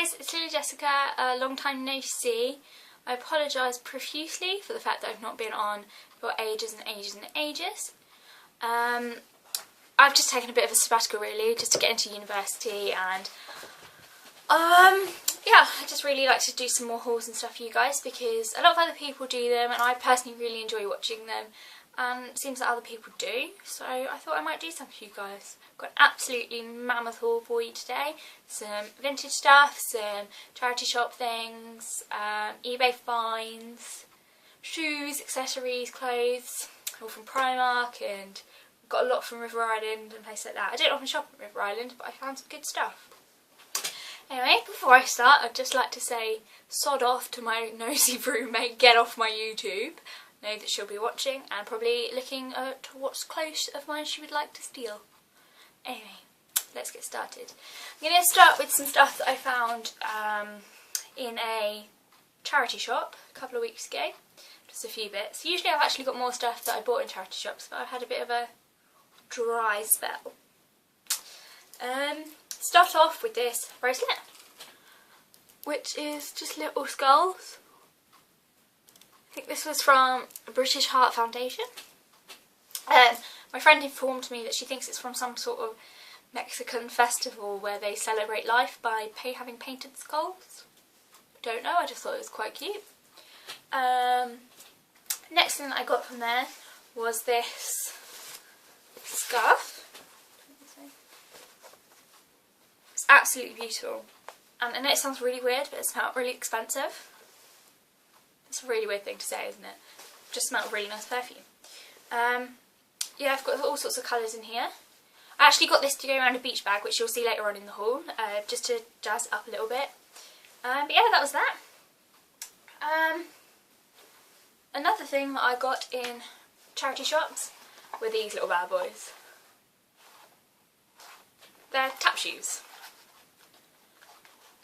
guys, it's Lily Jessica, a long time no see. I apologise profusely for the fact that I've not been on for ages and ages and ages. I've just taken a bit of a sabbatical really, just to get into university, and yeah, I just really like to do some more hauls and stuff for you guys because a lot of other people do them and I personally really enjoy watching them, and it seems that other people do, so I thought I might do some for you guys. Got an absolutely mammoth haul for you today. Some vintage stuff, some charity shop things, eBay finds, shoes, accessories, clothes, all from Primark, and got a lot from River Island and places like that. I don't often shop at River Island, but I found some good stuff. Anyway, before I start, I'd just like to say sod off to my nosy roommate, get off my YouTube. Know that she'll be watching and probably looking at what clothes of mine she would like to steal. Anyway, let's get started. I'm going to start with some stuff that I found in a charity shop a couple of weeks ago. Just a few bits. Usually I've actually got more stuff that I bought in charity shops, but I've had a bit of a dry spell. Start off with this bracelet, which is just little skulls. I think this was from British Heart Foundation. My friend informed me that she thinks it's from some sort of Mexican festival where they celebrate life by having painted skulls. Don't know, I just thought it was quite cute. Next thing that I got from there was this scarf. It's absolutely beautiful. And I know it sounds really weird, but it smelled really expensive. It's a really weird thing to say, isn't it? Just smelled really nice perfume. Yeah, I've got all sorts of colours in here. I actually got this to go around a beach bag, which you'll see later on in the haul, just to jazz it up a little bit. But yeah, that was that. Another thing that I got in charity shops were these little bad boys. They're tap shoes.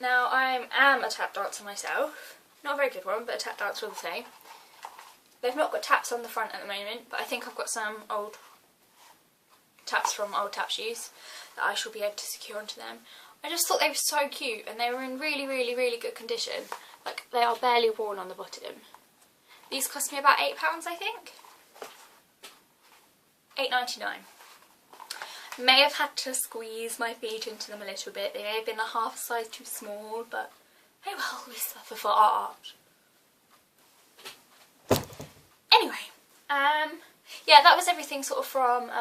Now, I am a tap dancer myself. Not a very good one, but a tap dancer all the same. They've not got taps on the front at the moment, but I think I've got some old taps from old tap shoes that I shall be able to secure onto them. I just thought they were so cute, and they were in really, really, really good condition. Like, they are barely worn on the bottom. These cost me about £8, I think. £8.99. May have had to squeeze my feet into them a little bit. They may have been a half a size too small, but oh well, we suffer for art. Anyway, yeah, that was everything sort of from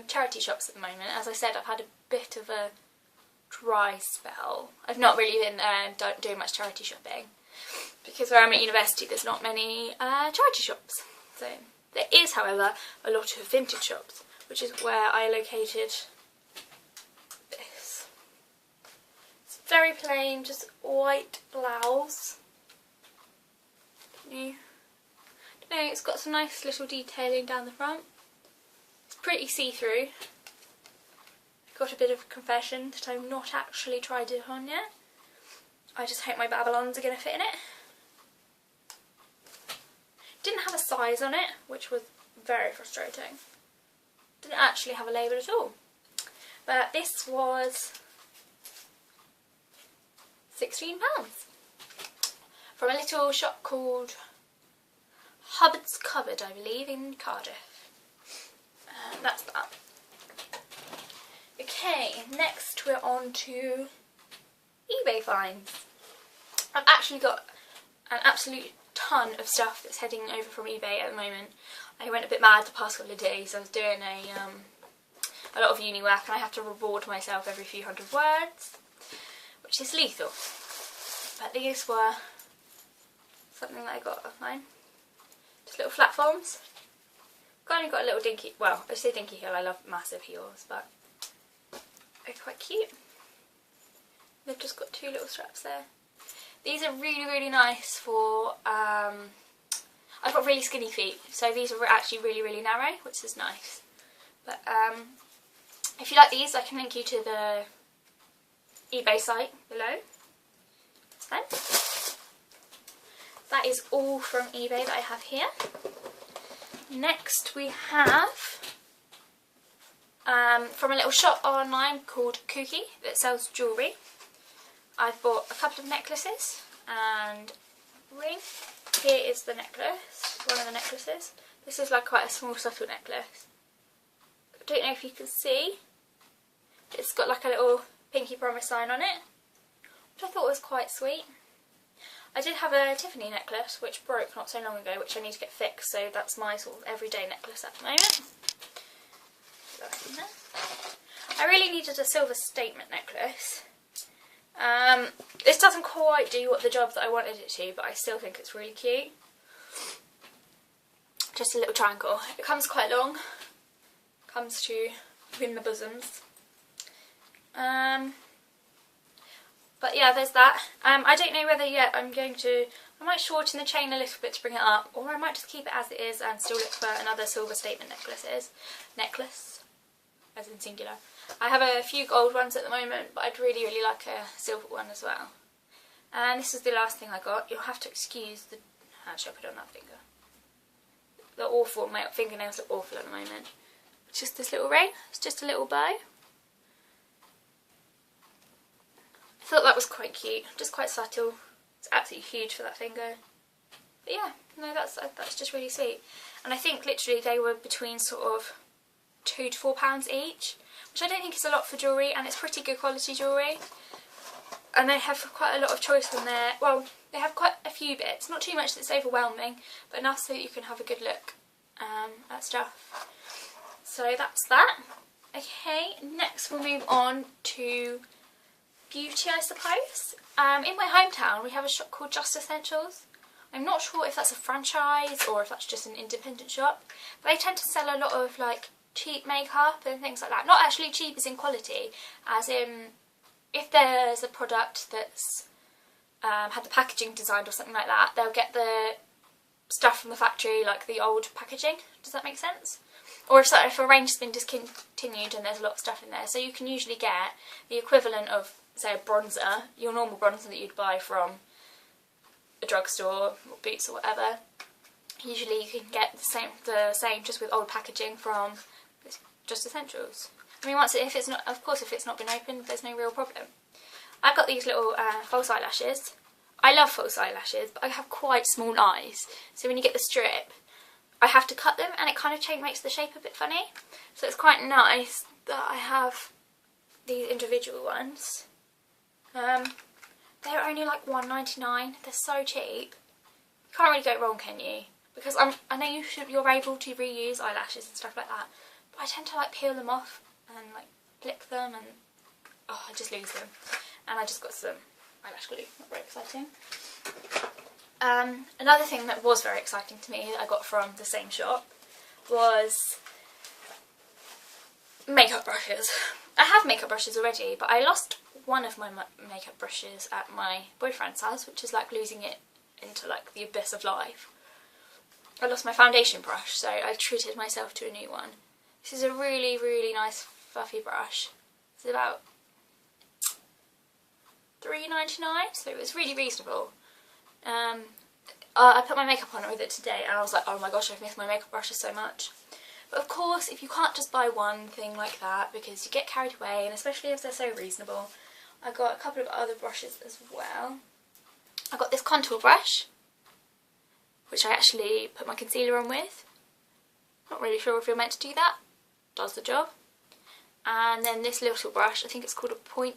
charity shops at the moment. As I said, I've had a bit of a dry spell. I've not really been doing much charity shopping because where I'm at university there's not many charity shops. So there is, however, a lot of vintage shops, which is where I located this. It's very plain, just white blouse. It's got some nice little detailing down the front. It's pretty see-through. Got a bit of a confession that I've not actually tried it on yet. I just hope my Babylons are going to fit in it. Didn't have a size on it, which was very frustrating. Didn't actually have a label at all. But this was £16. From a little shop called Hubbard's Cupboard, I believe, in Cardiff. That's that. Okay, next we're on to eBay finds. I've actually got an absolute ton of stuff that's heading over from eBay at the moment. I went a bit mad the past couple of days. I was doing a lot of uni work and I have to reward myself every few hundred words, which is lethal. But these were something that I got of mine. Just little platforms. Kind of got a little dinky, well, I say dinky heel, I love massive heels, but they're quite cute. They've just got two little straps there. These are really, really nice for, I've got really skinny feet, so these are actually really, really narrow, which is nice. But if you like these, I can link you to the eBay site below. That's fine. That is all from eBay that I have here. Next we have from a little shop online called Kooky that sells jewellery. I've bought a couple of necklaces and a ring. Here is the necklace, one of the necklaces. This is like quite a small subtle necklace. I don't know if you can see. It's got like a little Pinky Promise sign on it, which I thought was quite sweet. I did have a Tiffany necklace which broke not so long ago, which I need to get fixed, so that's my sort of everyday necklace at the moment. That's in there. I really needed a silver statement necklace. This doesn't quite do what the job that I wanted it to, but I still think it's really cute. Just a little triangle. It comes quite long. Comes to win the bosoms. But yeah, there's that. I don't know whether yet I might shorten the chain a little bit to bring it up, or I might just keep it as it is and still look for another silver statement necklace, as in singular. I have a few gold ones at the moment, but I'd really, really like a silver one as well. And this is the last thing I got. You'll have to excuse the... How should I put it on that finger? They're awful. My fingernails look awful at the moment. Just this little ring. It's just a little bow. I thought that was quite cute. Just quite subtle. It's absolutely huge for that finger. But yeah, no, that's just really sweet. And I think literally they were between sort of £2 to £4 each, which I don't think is a lot for jewellery, and it's pretty good quality jewellery. And they have quite a lot of choice on there. Well, they have quite a few bits, not too much that's overwhelming, but enough so that you can have a good look at stuff. So that's that. Okay, next we'll move on to beauty, I suppose. In my hometown we have a shop called Just Essentials. I'm not sure if that's a franchise or if that's just an independent shop, but they tend to sell a lot of like cheap makeup and things like that. Not actually cheap as in quality, as in if there's a product that's had the packaging designed or something like that, they'll get the stuff from the factory, like the old packaging. Does that make sense? Or if a range has been discontinued and there's a lot of stuff in there, so you can usually get the equivalent of, say, a bronzer, your normal bronzer that you'd buy from a drugstore or Boots or whatever. Usually you can get the same just with old packaging from Just Essentials. I mean, if it's not been opened, there's no real problem. I've got these little false eyelashes. I love false eyelashes, but I have quite small eyes, so when you get the strip, I have to cut them, and it kind of makes the shape a bit funny. So it's quite nice that I have these individual ones. They're only like £1.99. They're so cheap. You can't really go wrong, can you? Because I know you're able to reuse eyelashes and stuff like that, but I tend to like peel them off and like flick them, and I just lose them. And I just got some eyelash glue. Not very exciting. Another thing that was very exciting to me that I got from the same shop was makeup brushes. I have makeup brushes already, but I lost one of my makeup brushes at my boyfriend's house, which is like losing it into like the abyss of life. I lost my foundation brush, so I've treated myself to a new one. This is a really, really nice fluffy brush. It's about £3.99, so it was really reasonable. I put my makeup on with it today, and I was like, oh my gosh, I've missed my makeup brushes so much. But of course, if you can't just buy one thing like that, because you get carried away, and especially if they're so reasonable, I got a couple of other brushes as well. I got this contour brush, which I actually put my concealer on with. Not really sure if you're meant to do that. Does the job. And then this little brush, I think it's called a point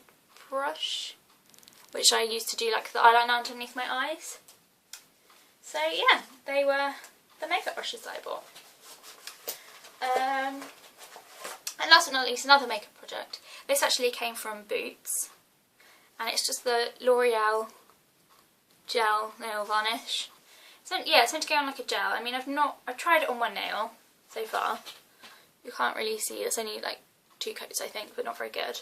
brush, which I used to do like the eyeliner underneath my eyes. So yeah, they were the makeup brushes that I bought. And last but not least, another makeup product. This actually came from Boots, and it's just the L'Oreal gel nail varnish. So yeah, it's meant to go on like a gel. I mean, I've tried it on one nail so far. You can't really see, it's only like 2 coats I think, but not very good.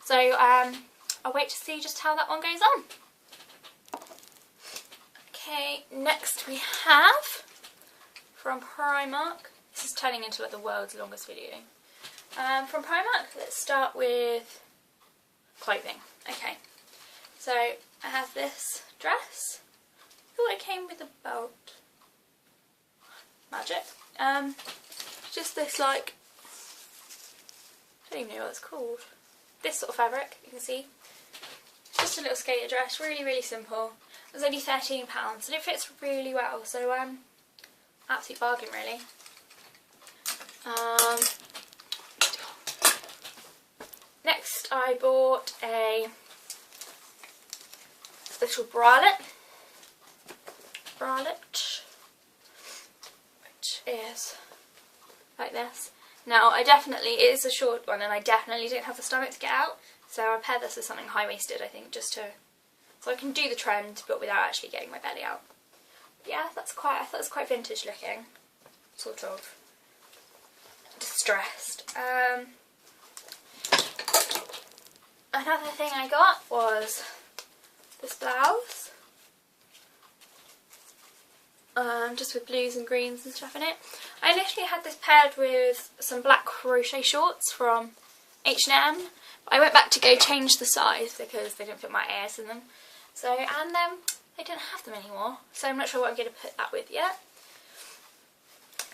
So I'll wait to see just how that one goes on. Okay, next we have from Primark. This is turning into like the world's longest video. From Primark, let's start with clothing. Okay, so I have this dress. I thought it came with a belt. Magic. Just this like, I don't even know what it's called. This sort of fabric, you can see. Just just a little skater dress, really, really simple. It was only £13 and it fits really well, so absolute bargain really. Next I bought a little bralette, which is like this. Now it is a short one and I definitely don't have the stomach to get out, so I'll pair this with something high-waisted I think, just so I can do the trend but without actually getting my belly out. But yeah, I thought it was quite vintage looking, sort of distressed. Another thing I got was this blouse, just with blues and greens and stuff in it. I initially had this paired with some black crochet shorts from H&M. I went back to go change the size because they didn't fit my ears in them. So, and they didn't have them anymore, so I'm not sure what I'm going to put that with yet.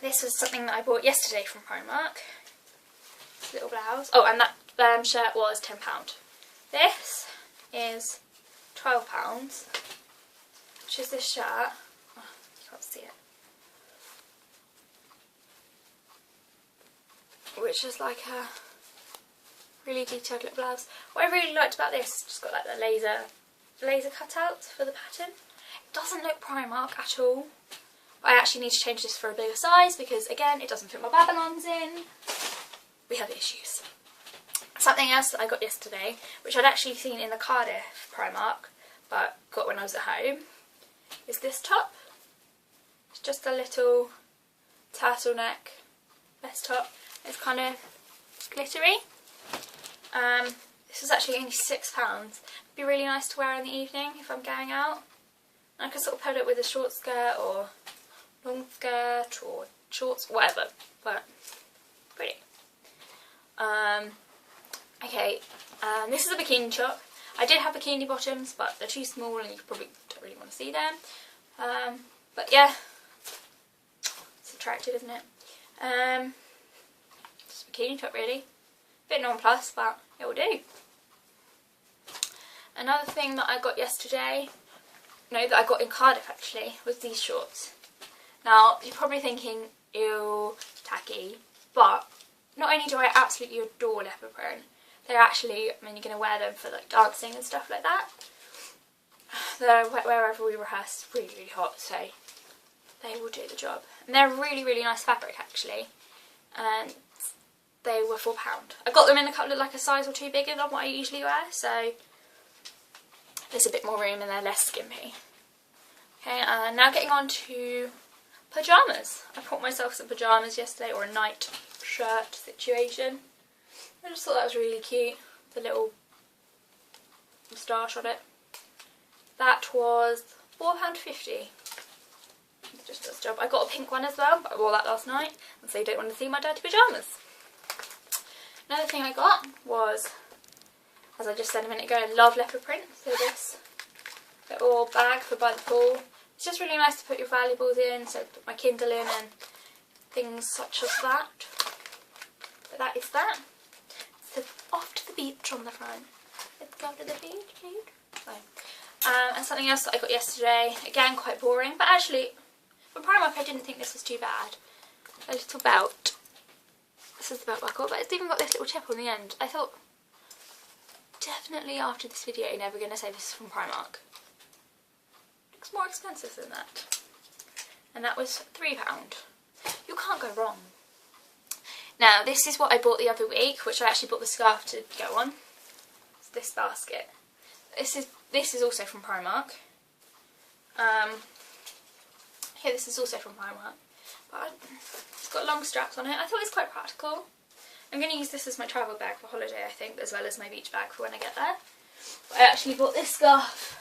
This was something that I bought yesterday from Primark. This little blouse. Oh, and that shirt was £10. This is £12, which is this shirt. Oh, you can't see it. Which is like a really detailed little blouse. What I really liked about this, it's just got like the laser cutouts for the pattern. It doesn't look Primark at all. I actually need to change this for a bigger size because again, it doesn't fit my Babylons in. We have issues. Something else that I got yesterday, which I'd actually seen in the Cardiff Primark, but got when I was at home, is this top. It's just a little turtleneck vest top. It's kind of glittery. This was actually only £6. It'd be really nice to wear in the evening if I'm going out. And I could sort of pair it with a short skirt or long skirt or shorts, whatever, but pretty. Okay, this is a bikini top. I did have bikini bottoms, but they're too small and you probably don't really want to see them. But yeah, it's attractive, isn't it? Just a bikini top really. Bit non-plus, but it will do. Another thing that I got yesterday, that I got in Cardiff actually, was these shorts. Now, you're probably thinking, ew, tacky, but not only do I absolutely adore leopard print, they're actually, I mean, you're going to wear them for like dancing and stuff like that. They're wherever we rehearse, really, really hot, so they will do the job. And they're really, really nice fabric actually, and they were £4. I got them in a size or two bigger than what I usually wear, so there's a bit more room and they're less skimpy. Okay, now getting on to pyjamas. I bought myself some pyjamas yesterday, or a night shirt situation. I just thought that was really cute, the little moustache on it. That was £4.50. It just does the job. I got a pink one as well, but I wore that last night, and so you don't want to see my dirty pyjamas. Another thing I got was, as I just said a minute ago, I love leopard print, so this little bag for by the pool. It's just really nice to put your valuables in, so put my Kindle in and things such as that. But that is that. So off to the beach on the front. Let's go to the beach, dude. So, and something else that I got yesterday, again quite boring, but actually from Primark I didn't think this was too bad. A little belt. This is the belt buckle, but it's even got this little tip on the end. I thought, definitely after this video you're never going to say this is from Primark. Looks more expensive than that. And that was £3. You can't go wrong. Now this is what I bought the other week, which I actually bought the scarf to go on. It's this basket. This is also from Primark. Here, this is also from Primark, but it's got long straps on it. I thought it was quite practical. I'm going to use this as my travel bag for holiday, I think, as well as my beach bag for when I get there. But I actually bought this scarf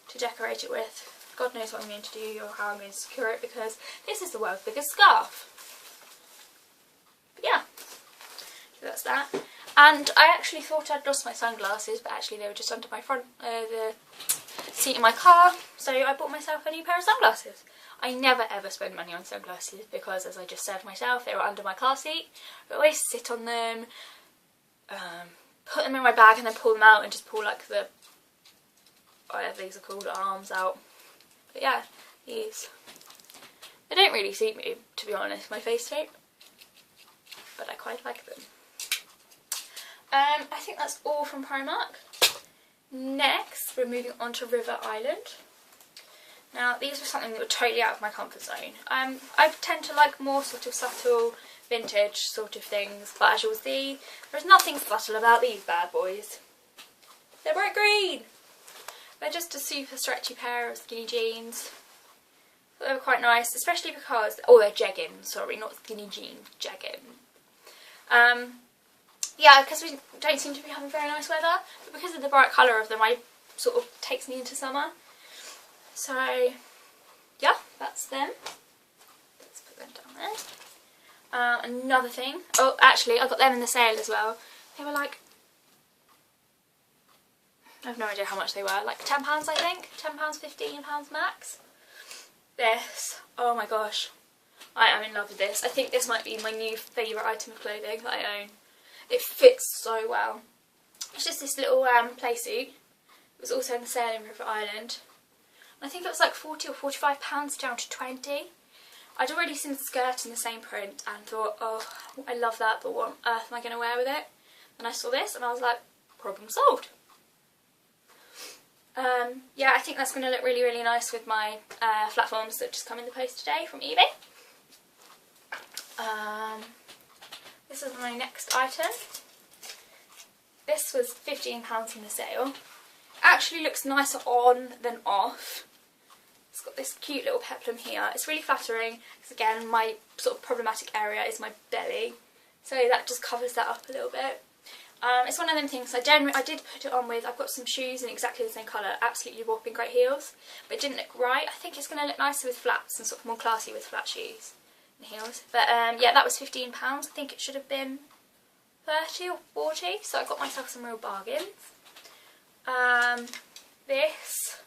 to decorate it with. God knows what I'm going to do or how I'm going to secure it, because this is the world's biggest scarf. But yeah, so that's that. And I actually thought I'd lost my sunglasses, but actually they were just under my the seat in my car, so I bought myself a new pair of sunglasses. I never ever spend money on sunglasses because, as I just said myself, they were under my car seat. I always sit on them, put them in my bag and then pull them out and just pull like the, whatever these are called, arms out. But yeah, these, they don't really suit me, to be honest, my face shape, but I quite like them. I think that's all from Primark. Next, we're moving on to River Island. Now, these were something that were totally out of my comfort zone. I tend to like more sort of subtle, vintage sort of things, but as you'll see, there's nothing subtle about these bad boys. They're bright green! They're just a super stretchy pair of skinny jeans. They were quite nice, especially because, oh, they're jeggings, sorry, not skinny jeans, jeggings. Yeah, because we don't seem to be having very nice weather, but because of the bright colour of them, it sort of takes me into summer. So, yeah, that's them. Let's put them down there. Another thing, oh, actually, I got them in the sale as well. They were like, I have no idea how much they were, like £10 I think, £10, £15 max. This, oh my gosh, I am in love with this. I think this might be my new favourite item of clothing that I own. It fits so well. It's just this little play suit. It was also in the sale in River Island. And I think it was like £40 or £45 down to 20. I'd already seen the skirt in the same print and thought, oh, I love that, but what on earth am I going to wear with it? And I saw this and I was like, problem solved. Yeah, I think that's going to look really, really nice with my platforms that just come in the post today from eBay. This is my next item. This was £15 in the sale. Actually looks nicer on than off. It's got this cute little peplum here. It's really flattering because again my sort of problematic area is my belly, so that just covers that up a little bit. It's one of them things I did put it on with, I've got some shoes in exactly the same colour, absolutely whopping great heels, but it didn't look right. I think it's going to look nicer with flats and sort of more classy with flat shoes and heels. But yeah, that was £15. I think it should have been 30 or 40, so I got myself some real bargains. This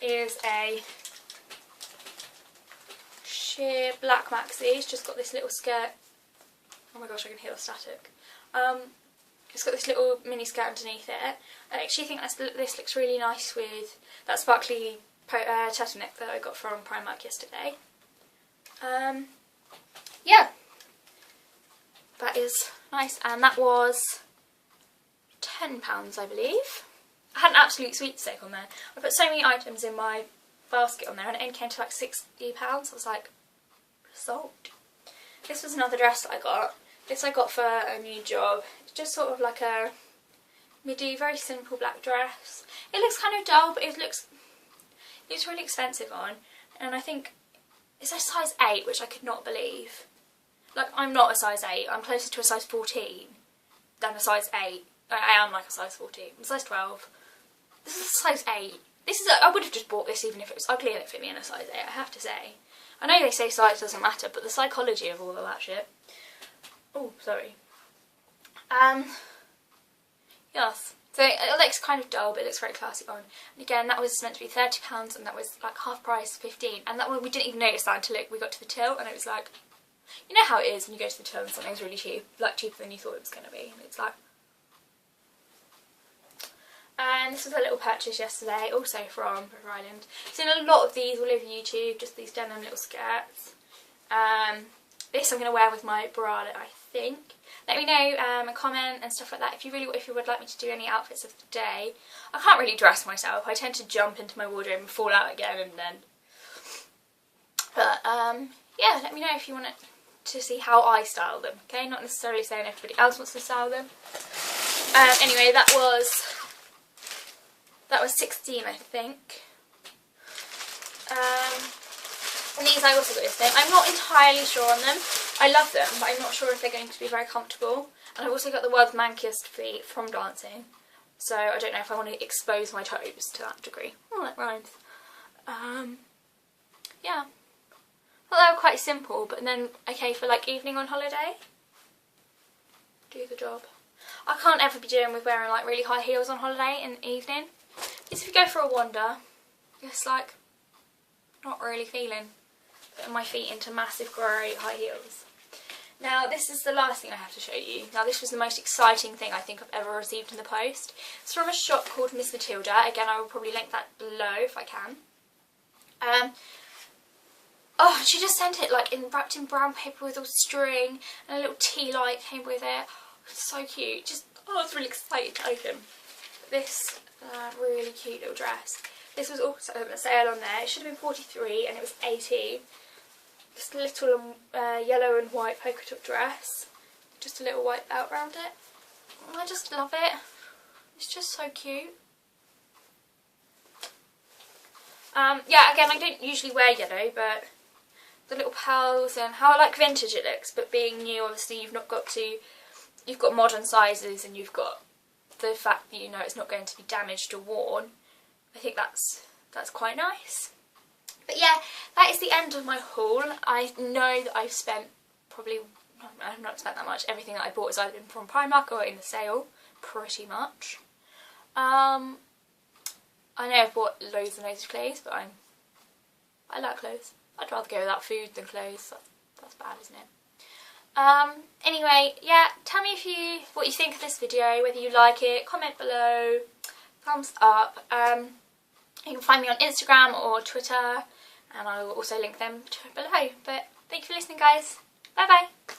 is a sheer black maxi. It's just got this little skirt. Oh my gosh, I can hear the static. It's got this little mini skirt underneath it. I actually think this looks really nice with that sparkly turtleneck that I got from Primark yesterday. Yeah, that is nice, and that was £10 I believe. I had an absolute sweepstake on there. I put so many items in my basket on there and it only came to like £60. I was like, sold. This was another dress that I got. This I got for a new job. It's just sort of like a midi, very simple black dress. It looks kind of dull, but it's really expensive on. And I think it's a size 8, which I could not believe. Like, I'm not a size 8. I'm closer to a size 14 than a size 8. I am like a size 14. I'm a size 12. This is a size 8. I would have just bought this even if it was ugly and it fit me in a size 8, I have to say. I know they say size doesn't matter, but the psychology of all of that shit. Oh, sorry. Yes. So it looks kind of dull, but it looks very classy on. And again, that was meant to be £30, and that was like half price, 15. And that one we didn't even notice that until we got to the till, and it was like, you know how it is when you go to the till and something's really cheap, like cheaper than you thought it was going to be. And it's like. And this was a little purchase yesterday, also from River Island. Seen a lot of these all over YouTube, just these denim little skirts. This I'm going to wear with my bralette, I think. Let me know and comment and stuff like that if you would like me to do any outfits of the day. I can't really dress myself. I tend to jump into my wardrobe and fall out again and then. But yeah, let me know if you want to see how I style them. Okay, not necessarily saying everybody else wants to style them. Anyway, that was 16, I think. And these I also got this thing. I'm not entirely sure on them. I love them, but I'm not sure if they're going to be very comfortable. And I've also got the world's mankiest feet from dancing. So I don't know if I want to expose my toes to that degree. Oh, that rhymes. Yeah. Well, they were quite simple, but then, okay, for like evening on holiday, do the job. I can't ever be doing with wearing like really high heels on holiday in the evening. Because if you go for a wander, it's like not really feeling putting my feet into massive grey high heels. Now this is the last thing I have to show you. Now this was the most exciting thing I think I've ever received in the post. It's from a shop called Miss Matilda. Again, I will probably link that below if I can. Oh, she just sent it like wrapped in brown paper with all string, and a little tea light came with it. It's so cute. Just, oh, I was really excited to open this really cute little dress. This was also a sale on there. It should have been 43 and it was 80. This little yellow and white polka dot dress. Just a little white belt around it. I just love it. It's just so cute. Yeah, again, I don't usually wear yellow, but the little pearls and how I like vintage it looks, but being new, obviously you've got modern sizes, and you've got the fact that you know it's not going to be damaged or worn. I think that's quite nice. But yeah, that is the end of my haul. I know that I've spent I've not spent that much. Everything that I bought has either been from Primark or in the sale, pretty much. I know I've bought loads and loads of clothes, but I like clothes. I'd rather go without food than clothes. That's bad, isn't it? Anyway, yeah, tell me what you think of this video, whether you like it, comment below, thumbs up. You can find me on Instagram or Twitter, and I will also link them below. But thank you for listening, guys. Bye bye.